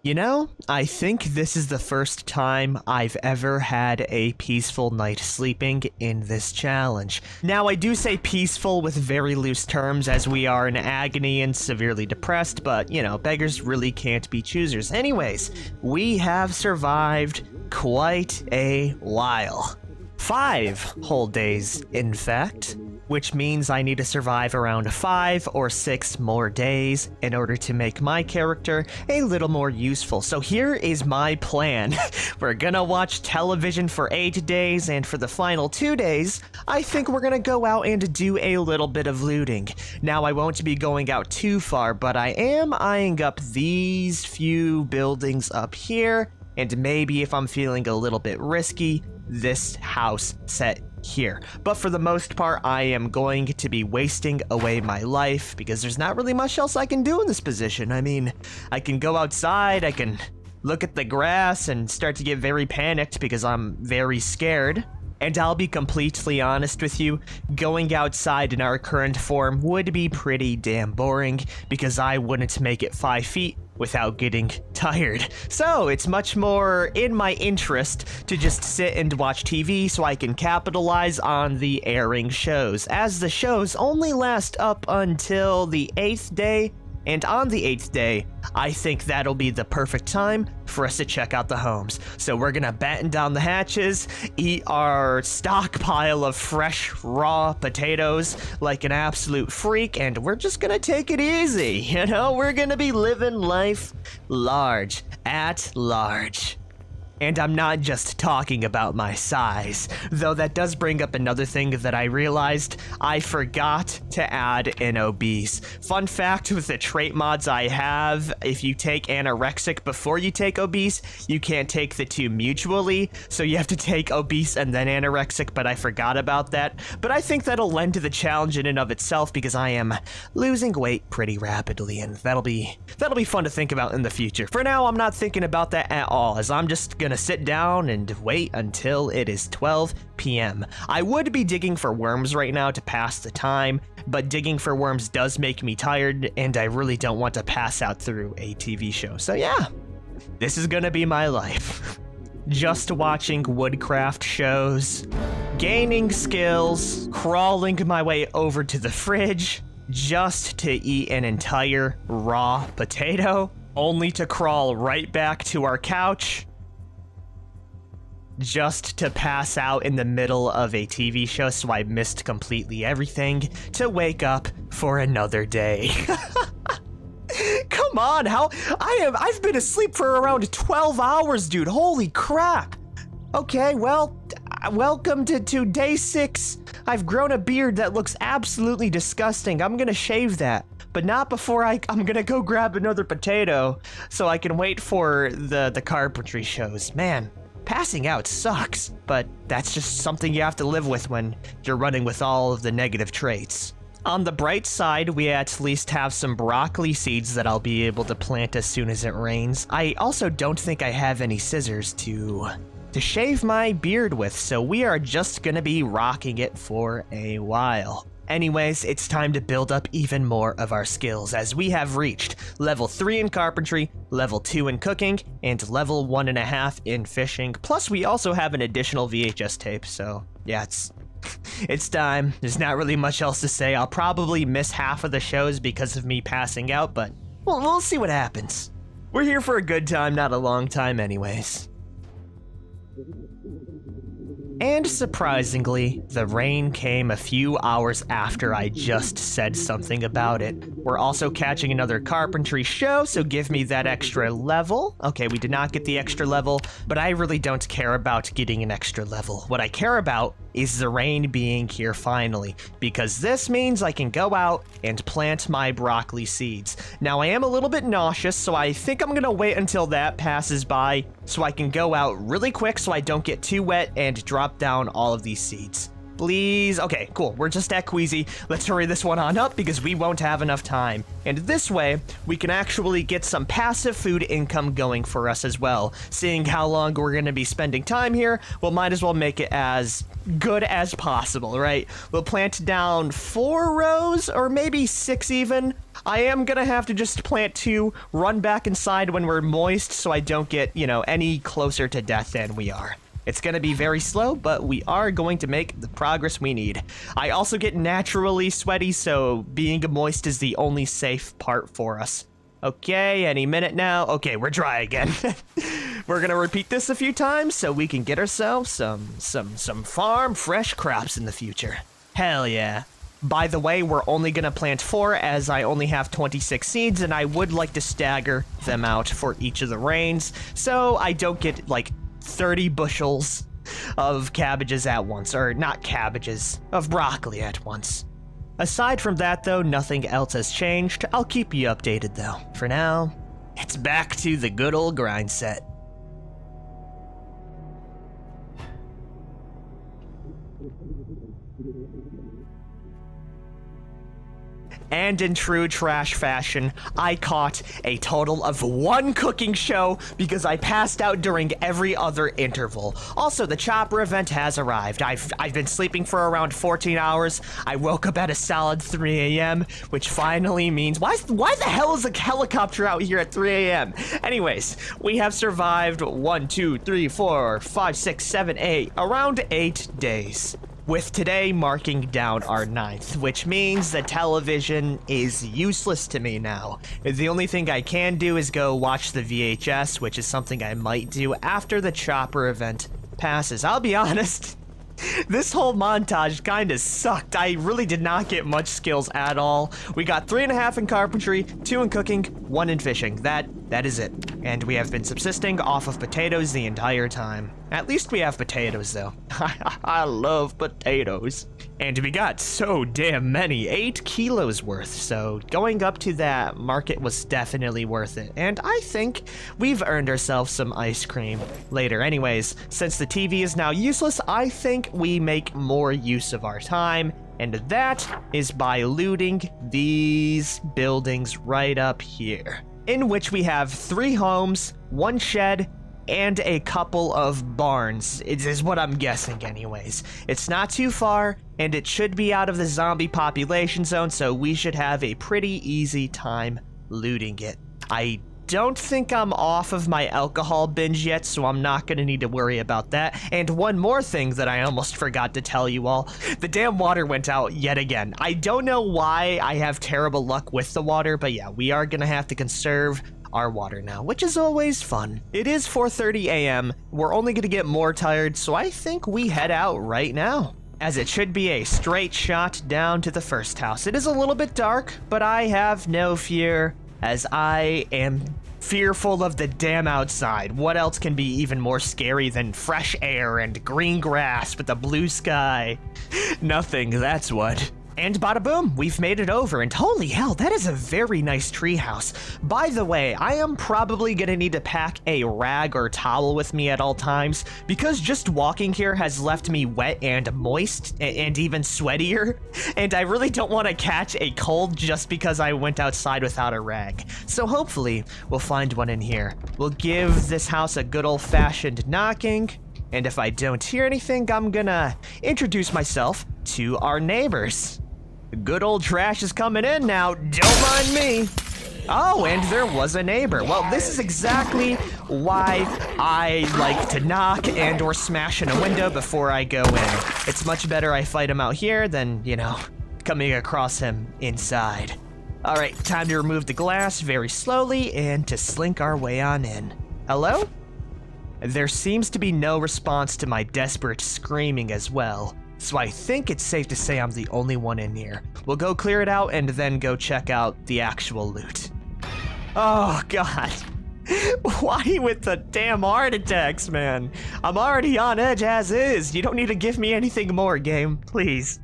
You know, I think this is the first time I've ever had a peaceful night sleeping in this challenge. Now, I do say peaceful with very loose terms as we are in agony and severely depressed, but, you know, beggars really can't be choosers. Anyways, we have survived quite a while. 5 whole days, in fact. Which means I need to survive around 5 or 6 more days in order to make my character a little more useful. So here is my plan. We're gonna watch television for 8 days, and for the final 2 days, I think we're gonna go out and do a little bit of looting. Now, I won't be going out too far, but I am eyeing up these few buildings up here, and maybe if I'm feeling a little bit risky, this house set here. But for the most part, I am going to be wasting away my life because there's not really much else I can do in this position. I mean, I can go outside, I can look at the grass and start to get very panicked because I'm very scared. And I'll be completely honest with you, going outside in our current form would be pretty damn boring because I wouldn't make it 5 feet without getting tired. So it's much more in my interest to just sit and watch TV so I can capitalize on the airing shows, as the shows only last up until the 8th day. And on the 8th day, I think that'll be the perfect time for us to check out the homes. So we're gonna batten down the hatches, eat our stockpile of fresh, raw potatoes like an absolute freak, and we're just gonna take it easy, you know? We're gonna be living life large, at large. And I'm not just talking about my size, though that does bring up another thing that I realized. I forgot to add an obese. Fun fact with the trait mods I have, if you take anorexic before you take obese, you can't take the two mutually, so you have to take obese and then anorexic, but I forgot about that. But I think that'll lend to the challenge in and of itself because I am losing weight pretty rapidly, and that'll be fun to think about in the future. For now, I'm not thinking about that at all, as I'm just gonna sit down and wait until it is 12 p.m. I would be digging for worms right now to pass the time, but digging for worms does make me tired, and I really don't want to pass out through a TV show. So yeah, this is gonna be my life. Just watching woodcraft shows, gaining skills, crawling my way over to the fridge, just to eat an entire raw potato, only to crawl right back to our couch, just to pass out in the middle of a TV show, so I missed completely everything, to wake up for another day. Come on, I've been asleep for around 12 hours, dude. Holy crap. Okay, well, welcome to day 6. I've grown a beard that looks absolutely disgusting. I'm gonna shave that, but not before I'm gonna go grab another potato so I can wait for the carpentry shows. Man, passing out sucks, but that's just something you have to live with when you're running with all of the negative traits. On the bright side, we at least have some broccoli seeds that I'll be able to plant as soon as it rains. I also don't think I have any scissors to shave my beard with, so we are just gonna be rocking it for a while. Anyways, it's time to build up even more of our skills, as we have reached level 3 in carpentry, level 2 in cooking, and level 1.5 in fishing. Plus, we also have an additional VHS tape, so yeah, it's time. There's not really much else to say. I'll probably miss half of the shows because of me passing out, but we'll see what happens. We're here for a good time, not a long time anyways. And surprisingly, the rain came a few hours after I just said something about it. We're also catching another carpentry show, so give me that extra level. Okay, we did not get the extra level, but I really don't care about getting an extra level. What I care about is the rain being here finally, because this means I can go out and plant my broccoli seeds. Now, I am a little bit nauseous, so I think I'm gonna wait until that passes by so I can go out really quick so I don't get too wet and drop down all of these seeds. Please. Okay, cool. We're just that queasy. Let's hurry this one on up because we won't have enough time. And this way, we can actually get some passive food income going for us as well. Seeing how long we're going to be spending time here, we'll might as well make it as good as possible, right? We'll plant down 4 rows or maybe 6 even I am gonna have to just plant 2, run back inside when we're moist so I don't get, any closer to death than we are. It's gonna be very slow, but we are going to make the progress we need. I also get naturally sweaty, so being moist is the only safe part for us. Okay, any minute now. Okay, we're dry again. We're gonna repeat this a few times so we can get ourselves some farm fresh crops in the future. Hell yeah. By the way, we're only gonna plant 4 as I only have 26 seeds, and I would like to stagger them out for each of the rains so I don't get like 30 bushels of cabbages at once, or not cabbages, of broccoli at once. Aside from that though, nothing else has changed. I'll keep you updated though. For now, it's back to the good old grind set. And in true trash fashion, I caught a total of 1 cooking show because I passed out during every other interval. Also, the chopper event has arrived. I've been sleeping for around 14 hours. I woke up at a solid 3 a.m., which finally means... Why the hell is a helicopter out here at 3 a.m.? Anyways, we have survived 1, 2, 3, 4, 5, 6, 7, 8, around 8 days. With today marking down our 9th, which means the television is useless to me now. The only thing I can do is go watch the VHS, which is something I might do after the chopper event passes. I'll be honest, this whole montage kinda sucked. I really did not get much skills at all. We got 3.5 in carpentry, 2 in cooking, 1 in fishing. That is it. And we have been subsisting off of potatoes the entire time. At least we have potatoes, though. I love potatoes. And we got so damn many, 8 kilos worth, so going up to that market was definitely worth it. And I think we've earned ourselves some ice cream later. Anyways, since the TV is now useless, I think we make more use of our time, and that is by looting these buildings right up here, in which we have 3 homes, 1 shed, and a couple of barns. It is what I'm guessing anyways. It's not too far, and it should be out of the zombie population zone, so we should have a pretty easy time looting it. I don't think I'm off of my alcohol binge yet, so I'm not gonna need to worry about that. And one more thing that I almost forgot to tell you all, the damn water went out yet again. I don't know why I have terrible luck with the water, but yeah, we are gonna have to conserve our water now, which is always fun. It is 4:30 a.m. We're only gonna get more tired, so I think we head out right now, as it should be a straight shot down to the first house. It is a little bit dark, but I have no fear, as I am fearful of the damn outside. What else can be even more scary than fresh air and green grass with a blue sky? Nothing, that's what. And bada boom, we've made it over, and holy hell, that is a very nice treehouse. By the way, I am probably gonna need to pack a rag or towel with me at all times, because just walking here has left me wet and moist, and even sweatier, and I really don't want to catch a cold just because I went outside without a rag. So hopefully, we'll find one in here. We'll give this house a good old-fashioned knocking, and if I don't hear anything, I'm gonna introduce myself to our neighbors. Good old trash is coming in now, don't mind me. Oh, and there was a neighbor. Well, this is exactly why I like to knock and or smash in a window before I go in. It's much better I fight him out here than, coming across him inside. All right, time to remove the glass very slowly and to slink our way on in. Hello? There seems to be no response to my desperate screaming as well, so I think it's safe to say I'm the only one in here. We'll go clear it out and then go check out the actual loot. Oh, God. Why with the damn heart attacks, man? I'm already on edge as is. You don't need to give me anything more, game. Please.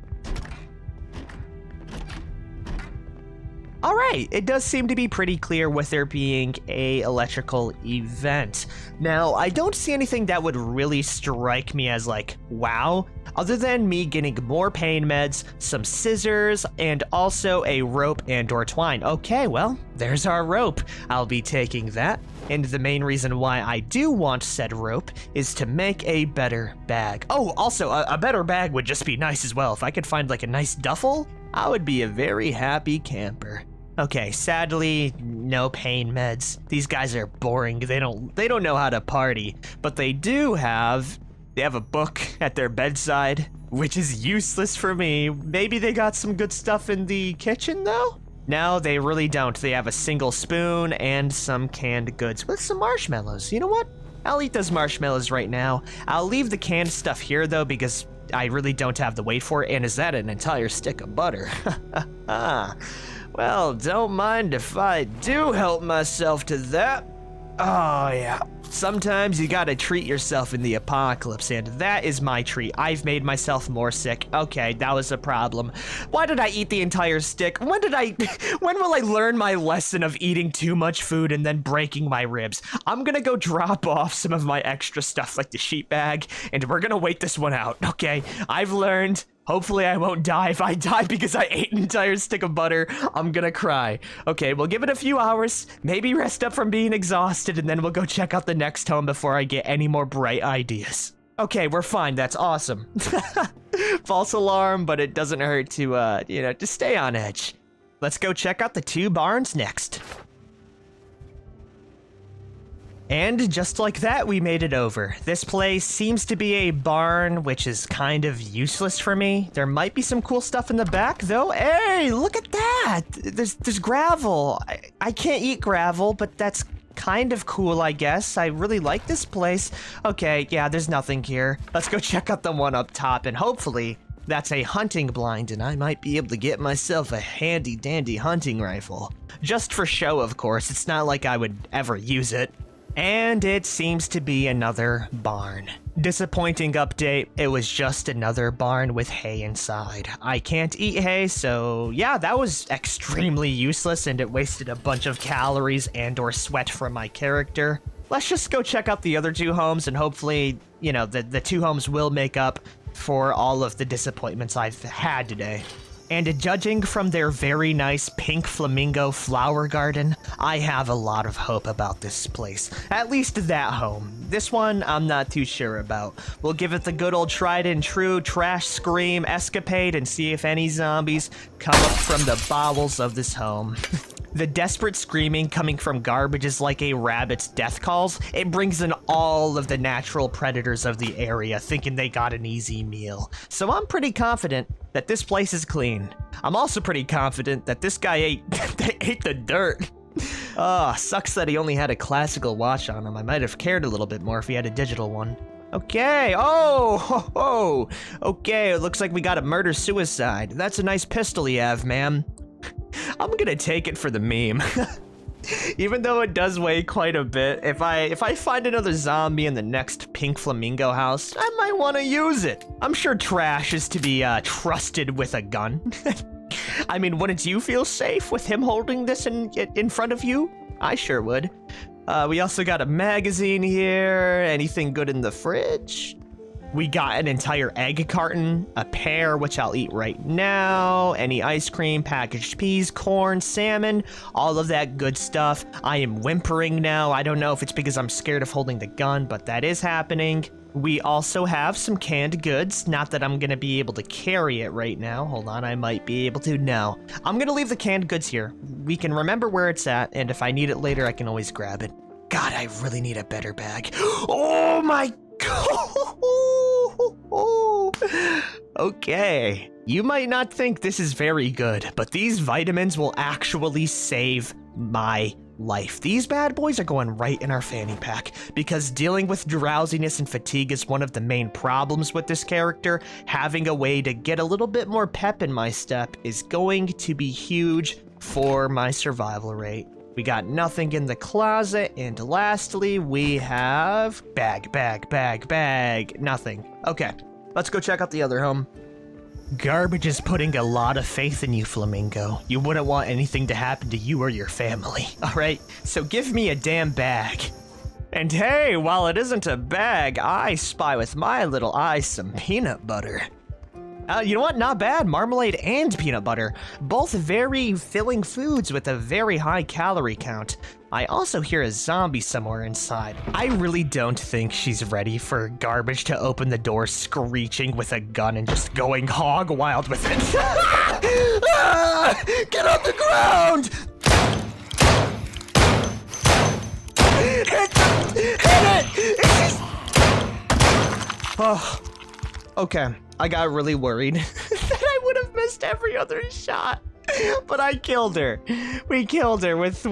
Alright, it does seem to be pretty clear with there being a electrical event. Now, I don't see anything that would really strike me as like, wow, other than me getting more pain meds, some scissors, and also a rope and or twine. Okay, well, there's our rope. I'll be taking that. And the main reason why I do want said rope is to make a better bag. Oh, also, a better bag would just be nice as well. If I could find like a nice duffel, I would be a very happy camper. Okay, sadly, no pain meds. These guys are boring. They don't know how to party, but they have a book at their bedside, which is useless for me. Maybe they got some good stuff in the kitchen though? No, they really don't. They have a single spoon and some canned goods with some marshmallows. You know what? I'll eat those marshmallows right now. I'll leave the canned stuff here though because I really don't have the weight for it. And is that an entire stick of butter? Well, don't mind if I do help myself to that. Oh, yeah. Sometimes you gotta treat yourself in the apocalypse, and that is my treat. I've made myself more sick. Okay, that was a problem. Why did I eat the entire stick? When will I learn my lesson of eating too much food and then breaking my ribs? I'm gonna go drop off some of my extra stuff like the sheet bag, and we're gonna wait this one out, okay? I've learned. Hopefully I won't die. If I die because I ate an entire stick of butter, I'm gonna cry. Okay, we'll give it a few hours, maybe rest up from being exhausted, and then we'll go check out the next home before I get any more bright ideas. Okay, we're fine. That's awesome. False alarm, but it doesn't hurt to, to stay on edge. Let's go check out the 2 barns next. And just like that, we made it over. This place seems to be a barn, which is kind of useless for me. There might be some cool stuff in the back, though. Hey, look at that! There's gravel. I can't eat gravel, but that's kind of cool, I guess. I really like this place. Okay, yeah, there's nothing here. Let's go check out the one up top, and hopefully that's a hunting blind, and I might be able to get myself a handy-dandy hunting rifle. Just for show, of course. It's not like I would ever use it. And it seems to be another barn. Disappointing update, it was just another barn with hay inside. I can't eat hay, so yeah, that was extremely useless and it wasted a bunch of calories and or sweat from my character. Let's just go check out the other 2 homes and hopefully, the 2 homes will make up for all of the disappointments I've had today. And judging from their very nice pink flamingo flower garden, I have a lot of hope about this place. At least that home. This one, I'm not too sure about. We'll give it the good old tried and true trash scream escapade and see if any zombies come up from the bowels of this home. The desperate screaming coming from garbage is like a rabbit's death calls. It brings in all of the natural predators of the area, thinking they got an easy meal. So I'm pretty confident that this place is clean. I'm also pretty confident that this guy ate the dirt. Sucks that he only had a classical watch on him. I might have cared a little bit more if he had a digital one. Okay, okay, it looks like we got a murder-suicide. That's a nice pistol you have, ma'am. I'm gonna take it for the meme. Even though it does weigh quite a bit, if I find another zombie in the next pink flamingo house, I might want to use it. I'm sure trash is to be trusted with a gun. I mean, wouldn't you feel safe with him holding this in front of you? I sure would. We also got a magazine here. Anything good in the fridge? We got an entire egg carton, a pear, which I'll eat right now, any ice cream, packaged peas, corn, salmon, all of that good stuff. I am whimpering now. I don't know if it's because I'm scared of holding the gun, but that is happening. We also have some canned goods. Not that I'm going to be able to carry it right now. Hold on, I might be able to. No. I'm going to leave the canned goods here. We can remember where it's at, and if I need it later, I can always grab it. God, I really need a better bag. Oh my God! Okay. You might not think this is very good, but these vitamins will actually save my life. These bad boys are going right in our fanny pack, because dealing with drowsiness and fatigue is one of the main problems with this character. Having a way to get a little bit more pep in my step is going to be huge for my survival rate. We got nothing in the closet, and lastly, we have bag, nothing. Okay, let's go check out the other home. Garbage is putting a lot of faith in you, Flamingo. You wouldn't want anything to happen to you or your family, alright? So give me a damn bag. And hey, while it isn't a bag, I spy with my little eyes some peanut butter. You know what? Not bad. Marmalade and peanut butter. Both very filling foods with a very high calorie count. I also hear a zombie somewhere inside. I really don't think she's ready for Garbage to open the door screeching with a gun and just going hog wild with it. Ah! Get on the ground! Hit it! It's just... Oh, okay. I got really worried that I would have missed every other shot. But I killed her. We killed her with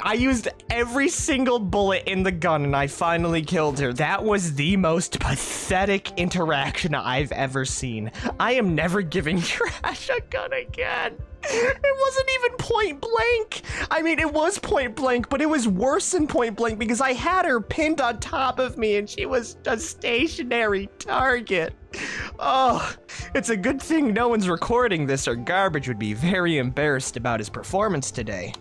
I used every single bullet in the gun and I finally killed her. That was the most pathetic interaction I've ever seen. I am never giving Trash a gun again. It wasn't even point blank. I mean, it was point blank, but it was worse than point blank because I had her pinned on top of me and she was a stationary target. Oh, it's a good thing no one's recording this or Garbage would be very embarrassed about his performance today.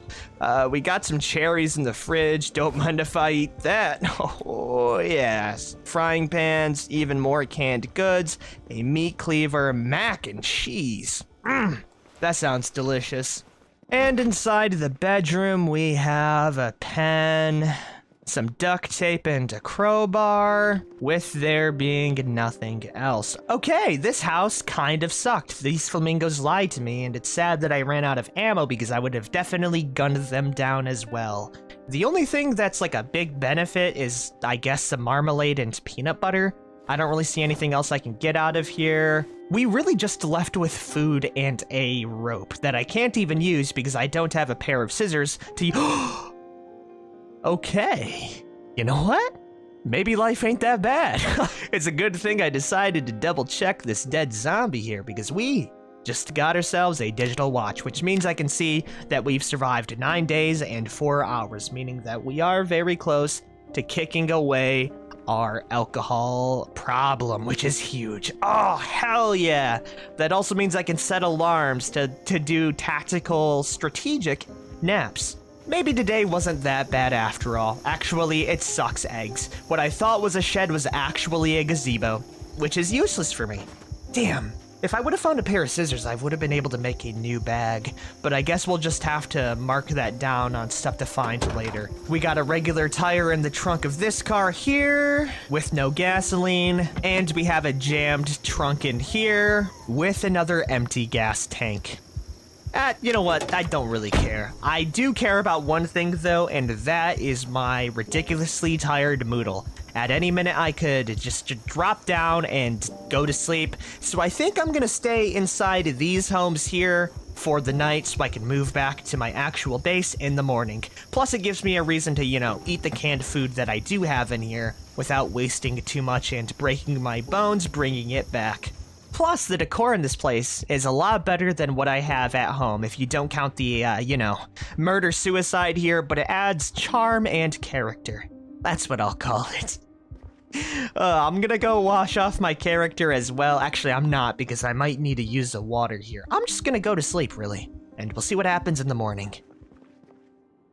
We got some cherries in the fridge. Don't mind if I eat that. Oh, yes. Frying pans, even more canned goods, a meat cleaver, mac and cheese. That sounds delicious. And inside the bedroom, we have a pen, some duct tape, and a crowbar, with there being nothing else. Okay, this house kind of sucked. These flamingos lied to me, and it's sad that I ran out of ammo because I would have definitely gunned them down as well. The only thing that's like a big benefit is, I guess, some marmalade and peanut butter. I don't really see anything else I can get out of here. We really just left with food and a rope that I can't even use because I don't have a pair of scissors to... Okay. You know what? Maybe life ain't that bad. It's a good thing I decided to double check this dead zombie here because we just got ourselves a digital watch, which means I can see that we've survived 9 days and 4 hours, meaning that we are very close to kicking away our alcohol problem, which is huge. Oh, hell yeah. That also means I can set alarms to do tactical, strategic naps. Maybe today wasn't that bad after all. Actually, it sucks eggs. What I thought was a shed was actually a gazebo, which is useless for me. Damn. If I would have found a pair of scissors, I would have been able to make a new bag, but I guess we'll just have to mark that down on stuff to find later. We got a regular tire in the trunk of this car here, with no gasoline, and we have a jammed trunk in here, with another empty gas tank. You know what? I don't really care. I do care about one thing, though, and that is my ridiculously tired Moodle. At any minute, I could just drop down and go to sleep. So I think I'm gonna stay inside these homes here for the night so I can move back to my actual base in the morning. Plus, it gives me a reason to, you know, eat the canned food that I do have in here without wasting too much and breaking my bones bringing it back. Plus, the decor in this place is a lot better than what I have at home, if you don't count the, you know, murder-suicide here, but it adds charm and character. That's what I'll call it. I'm gonna go wash off my character as well. Actually, I'm not, because I might need to use the water here. I'm just gonna go to sleep, really, and we'll see what happens in the morning.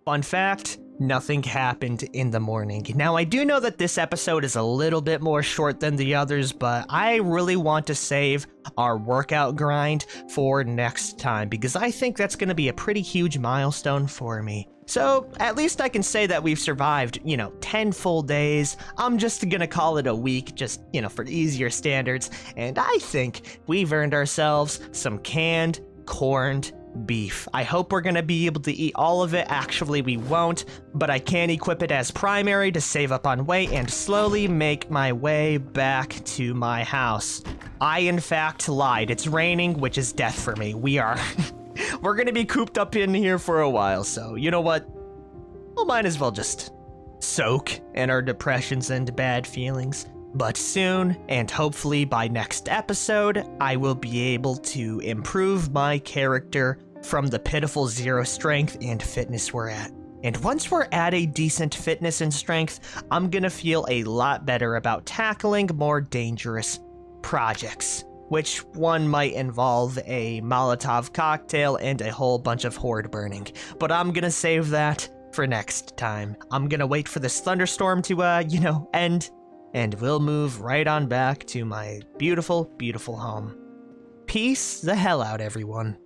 Fun fact, nothing happened in the morning. Now, I do know that this episode is a little bit more short than the others, but I really want to save our workout grind for next time, because I think that's going to be a pretty huge milestone for me. So, at least I can say that we've survived, 10 full days. I'm just gonna call it a week, just, for easier standards. And I think we've earned ourselves some canned, corned beef. I hope we're gonna be able to eat all of it. Actually, we won't, but I can equip it as primary to save up on weight and slowly make my way back to my house. I, in fact, lied. It's raining, which is death for me. We're gonna be cooped up in here for a while, so you know what? We might as well just soak in our depressions and bad feelings. But soon, and hopefully by next episode, I will be able to improve my character from the pitiful 0 strength and fitness we're at. And once we're at a decent fitness and strength, I'm gonna feel a lot better about tackling more dangerous projects, which one might involve a Molotov cocktail and a whole bunch of horde burning. But I'm gonna save that for next time. I'm gonna wait for this thunderstorm to, end, and we'll move right on back to my beautiful, beautiful home. Peace the hell out, everyone.